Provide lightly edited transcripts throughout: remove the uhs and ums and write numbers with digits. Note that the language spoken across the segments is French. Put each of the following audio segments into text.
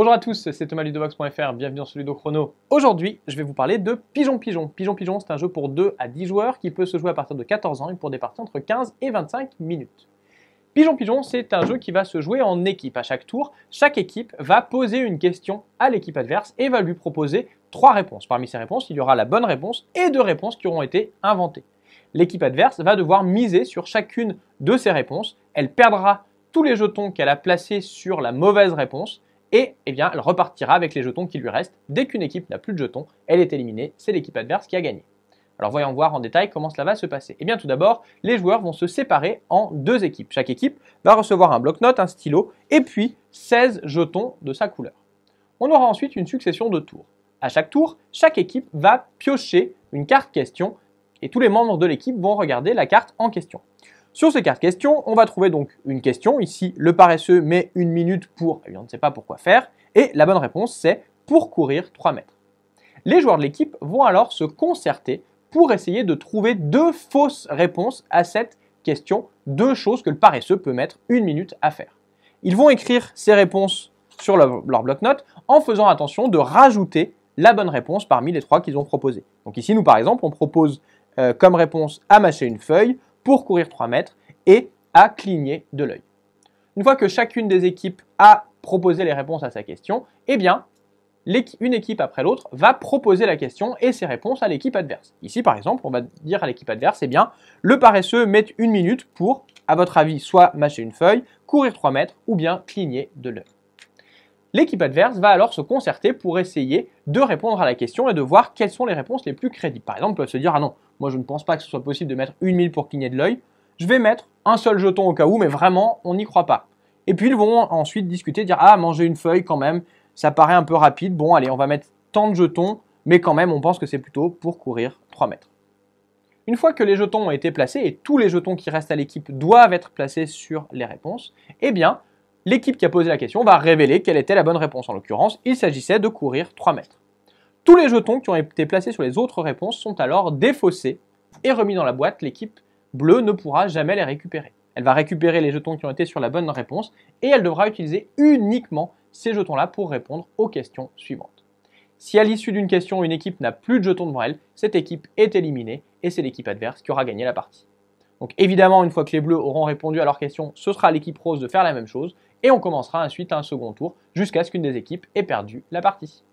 Bonjour à tous, c'est Thomas Ludovox.fr, bienvenue dans ce Ludo Chrono. Aujourd'hui, je vais vous parler de Pigeon Pigeon. Pigeon Pigeon, c'est un jeu pour 2 à 10 joueurs qui peut se jouer à partir de 14 ans et pour des parties entre 15 et 25 minutes. Pigeon Pigeon, c'est un jeu qui va se jouer en équipe. À chaque tour, chaque équipe va poser une question à l'équipe adverse et va lui proposer 3 réponses. Parmi ces réponses, il y aura la bonne réponse et 2 réponses qui auront été inventées. L'équipe adverse va devoir miser sur chacune de ces réponses. Elle perdra tous les jetons qu'elle a placés sur la mauvaise réponse et elle repartira avec les jetons qui lui restent. Dès qu'une équipe n'a plus de jetons, elle est éliminée, c'est l'équipe adverse qui a gagné. Alors voyons voir en détail comment cela va se passer. Eh bien tout d'abord, les joueurs vont se séparer en 2 équipes. Chaque équipe va recevoir un bloc-notes, un stylo et puis 16 jetons de sa couleur. On aura ensuite une succession de tours. À chaque tour, chaque équipe va piocher une carte question et tous les membres de l'équipe vont regarder la carte en question. Sur ces cartes questions, on va trouver donc une question. Ici, le paresseux met 1 minute pour, on ne sait pas pourquoi faire. Et la bonne réponse, c'est pour courir 3 mètres. Les joueurs de l'équipe vont alors se concerter pour essayer de trouver 2 fausses réponses à cette question, 2 choses que le paresseux peut mettre 1 minute à faire. Ils vont écrire ces réponses sur leur bloc-notes en faisant attention de rajouter la bonne réponse parmi les 3 qu'ils ont proposées. Donc ici, nous par exemple, on propose comme réponse à mâcher une feuille, pour courir 3 mètres et à cligner de l'œil. Une fois que chacune des équipes a proposé les réponses à sa question, eh bien, une équipe après l'autre va proposer la question et ses réponses à l'équipe adverse. Ici, par exemple, on va dire à l'équipe adverse, eh bien, le paresseux met 1 minute pour, à votre avis, soit mâcher une feuille, courir 3 mètres ou bien cligner de l'œil. L'équipe adverse va alors se concerter pour essayer de répondre à la question et de voir quelles sont les réponses les plus crédibles. Par exemple, ils peuvent se dire « Ah non, moi je ne pense pas que ce soit possible de mettre 1 minute pour cligner de l'œil, je vais mettre un seul jeton au cas où, mais vraiment, on n'y croit pas. » Et puis ils vont ensuite discuter, dire « Ah, manger une feuille quand même, ça paraît un peu rapide, bon allez, on va mettre tant de jetons, mais quand même on pense que c'est plutôt pour courir 3 mètres. » Une fois que les jetons ont été placés, et tous les jetons qui restent à l'équipe doivent être placés sur les réponses, eh bien, l'équipe qui a posé la question va révéler quelle était la bonne réponse. En l'occurrence, il s'agissait de courir 3 mètres. Tous les jetons qui ont été placés sur les autres réponses sont alors défaussés et remis dans la boîte. L'équipe bleue ne pourra jamais les récupérer. Elle va récupérer les jetons qui ont été sur la bonne réponse et elle devra utiliser uniquement ces jetons-là pour répondre aux questions suivantes. Si à l'issue d'une question, une équipe n'a plus de jetons devant elle, cette équipe est éliminée et c'est l'équipe adverse qui aura gagné la partie. Donc évidemment, une fois que les bleus auront répondu à leurs questions, ce sera à l'équipe rose de faire la même chose et on commencera ensuite un second tour jusqu'à ce qu'une des équipes ait perdu la partie.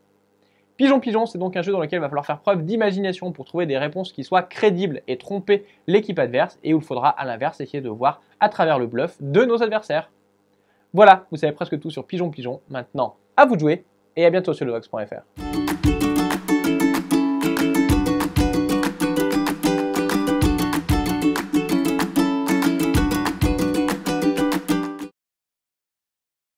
Pigeon Pigeon, c'est donc un jeu dans lequel il va falloir faire preuve d'imagination pour trouver des réponses qui soient crédibles et tromper l'équipe adverse et où il faudra à l'inverse essayer de voir à travers le bluff de nos adversaires. Voilà, vous savez presque tout sur Pigeon Pigeon. Maintenant, à vous de jouer et à bientôt sur Ludovox.fr.